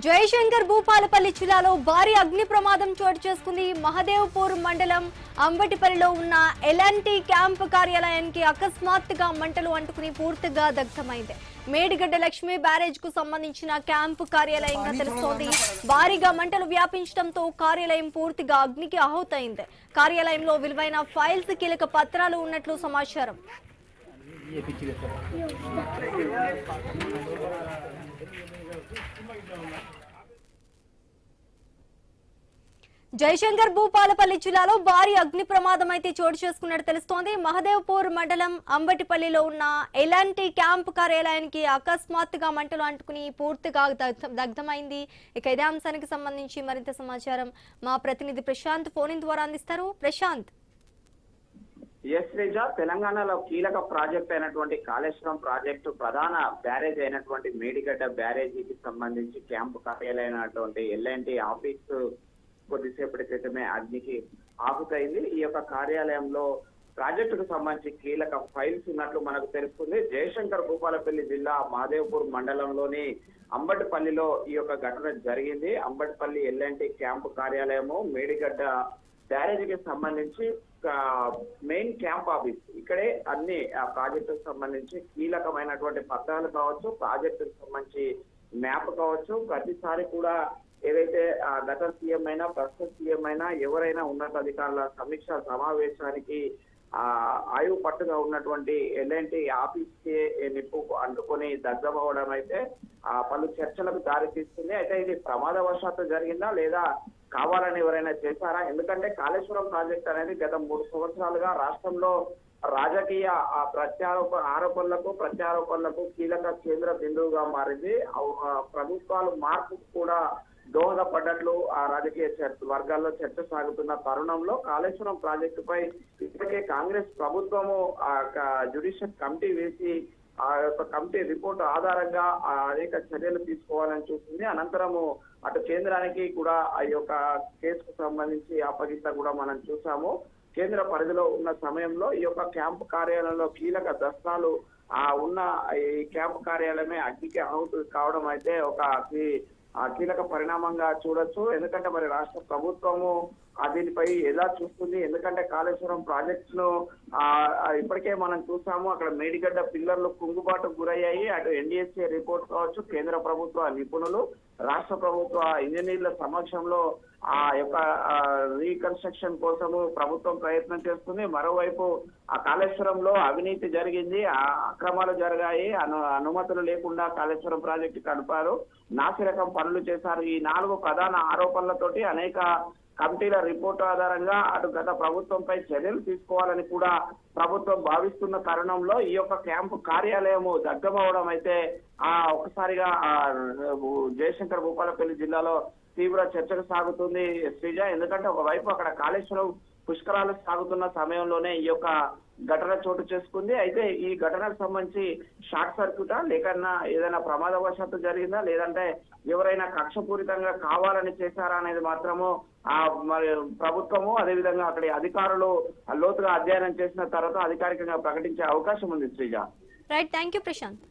జయశంకర్ భూపాలపల్లి జిల్లాలో భారీ అగ్ని ప్రమాదం చోటు చేసుకుంది. మహదేవ్పూర్ మండలం అంబటిపల్లిలో ఉన్న ఎల్ఎన్టీ క్యాంప్ కార్యాలయానికి అకస్మాత్తుగా మంటలు అంటుకుని పూర్తిగా దగ్ధమైంది. మేడిగడ్డ లక్ష్మీ బ్యారేజ్ కు సంబంధించిన క్యాంపు కార్యాలయంగా తెలుస్తోంది. భారీగా మంటలు వ్యాపించడంతో కార్యాలయం పూర్తిగా అగ్నికి ఆహుతైంది. కార్యాలయంలో విలువైన ఫైల్స్, కీలక పత్రాలు ఉన్నట్లు సమాచారం. జయశంకర్ భూపాలపల్లి జిల్లాలో భారీ అగ్ని ప్రమాదం అయితే చోటు చేసుకున్నట్టు తెలుస్తోంది. మహదేవ్పూర్ మండలం అంబటిపల్లిలో ఉన్న ఎల్ఎన్టీ క్యాంప్ కార్యాలయానికి అకస్మాత్తుగా మంటలు అంటుకుని పూర్తిగా దగ్ధమైంది. ఇక ఇదే అంశానికి సంబంధించి మరింత సమాచారం మా ప్రతినిధి ప్రశాంత్ ఫోన్ ద్వారా అందిస్తారు. ప్రశాంత్. తెలంగాణలో కీలక ప్రాజెక్ట్ అయినటువంటి కాళేశ్వరం ప్రాజెక్టు ప్రధాన బ్యారేజ్ అయినటువంటి మేడిగడ్డ బ్యారేజీకి సంబంధించి క్యాంపు కార్యాలయం అయినటువంటి ఎల్ఎన్టీ ఆఫీస్ కొద్దిసేపటి క్రితమే అగ్నికి ఆహుతైంది. ఈ యొక్క కార్యాలయంలో ప్రాజెక్టుకు సంబంధించి కీలక ఫైల్స్ ఉన్నట్లు మనకు తెలుస్తుంది. జయశంకర్ భూపాలపల్లి జిల్లా మహదేవ్పూర్ మండలంలోని అంబటిపల్లిలో ఈ యొక్క ఘటన జరిగింది. అంబటిపల్లి ఎల్ఎన్టీ క్యాంపు కార్యాలయము మేడిగడ్డ బ్యారేజీకి సంబంధించి మెయిన్ క్యాంప్ ఆఫీస్ ఇక్కడే అన్ని ఆ ప్రాజెక్టుకు సంబంధించి కీలకమైనటువంటి పత్రాలు కావచ్చు, ప్రాజెక్టుకు సంబంధించి మ్యాప్ కావచ్చు, ప్రతిసారి కూడా ఏదైతే గత సీఎం అయినా ప్రస్తుత సీఎం అయినా ఎవరైనా ఉన్నతాధికారుల సమీక్ష సమావేశానికి ఆయువు పట్టుగా ఉన్నటువంటి ఎల్ఎన్టీ ఆఫీస్ కి నిప్పు అంటుకొని దగ్ధమవడం అయితే పలు చర్చలకు దారి తీస్తుంది. అయితే ఇది ప్రమాదవశాత్తు జరిగిందా లేదా కావాలని ఎవరైనా చేశారా? ఎందుకంటే కాళేశ్వరం ప్రాజెక్ట్ అనేది గత 3 సంవత్సరాలుగా రాష్ట్రంలో రాజకీయ ప్రత్యారోపణలకు కీలక కేంద్ర బిందువుగా మారింది. ప్రభుత్వాలు మార్పుకు కూడా దోహదపడ్డట్లు ఆ రాజకీయ వర్గాల్లో చర్చ సాగుతున్న తరుణంలో కాళేశ్వరం ప్రాజెక్టుపై ఇప్పటికే కాంగ్రెస్ ప్రభుత్వము జ్యుడిషియల్ కమిటీ వేసి ఆ యొక్క కమిటీ రిపోర్టు ఆధారంగా అనేక చర్యలు తీసుకోవాలని చూస్తుంది. అనంతరము అటు కేంద్రానికి కూడా ఆ యొక్క కేసుకు సంబంధించి అప్పగింత కూడా మనం చూసాము. కేంద్ర పరిధిలో ఉన్న సమయంలో ఈ యొక్క క్యాంపు కార్యాలయంలో కీలక దస్తాలు ఉన్న ఈ క్యాంపు కార్యాలయమే అగ్నికి ఆహుతి కావడం అయితే ఒక కీలక పరిణామంగా చూడొచ్చు. ఎందుకంటే మరి రాష్ట్ర ప్రభుత్వము దీనిపై ఎలా చూస్తుంది? ఎందుకంటే కాళేశ్వరం ప్రాజెక్ట్స్ ను ఇప్పటికే మనం చూసాము, అక్కడ మేడిగడ్డ పిల్లర్లు కుంగుబాటు గురయ్యాయి. అటు ఎన్డీఎస్ఏ రిపోర్ట్ కావచ్చు, కేంద్ర ప్రభుత్వ నిపుణులు, రాష్ట్ర ప్రభుత్వ ఇంజనీర్ల సమక్షంలో ఆ యొక్క రీకన్స్ట్రక్షన్ కోసము ప్రభుత్వం ప్రయత్నం చేస్తుంది. మరోవైపు ఆ కాళేశ్వరంలో అవినీతి జరిగింది, అక్రమాలు జరిగాయి, అనుమతులు లేకుండా కాళేశ్వరం ప్రాజెక్టు కడిపారు, నాసిరకం పనులు చేశారు. ఈ 4 ప్రధాన ఆరోపణలతోటి అనేక కమిటీల రిపోర్టు ఆధారంగా అటు గత ప్రభుత్వంపై చర్యలు తీసుకోవాలని కూడా ప్రభుత్వం భావిస్తున్న తరుణంలో ఈ యొక్క క్యాంపు కార్యాలయము దగ్ధమవడం అయితే ఒకసారిగా జయశంకర్ భూపాలపల్లి జిల్లాలో తీవ్ర చర్చలు సాగుతుంది శ్రీజ. ఎందుకంటే ఒకవైపు అక్కడ కాళేశ్వరం పుష్కరాలు సాగుతున్న సమయంలోనే ఈ యొక్క ఘటన చోటు చేసుకుంది. అయితే ఈ ఘటనకు సంబంధించి షార్ట్ సర్క్యూటా లేకన్నా ఏదైనా ప్రమాదవశాత్తు జరిగిందా లేదంటే ఎవరైనా కక్షపూరితంగా కావాలని చేశారా అనేది మాత్రము మరి ప్రభుత్వము అదేవిధంగా అక్కడి అధికారులు లోతుగా అధ్యయనం చేసిన తర్వాత అధికారికంగా ప్రకటించే అవకాశం ఉంది Sreeja. Right, thank you Prashanth.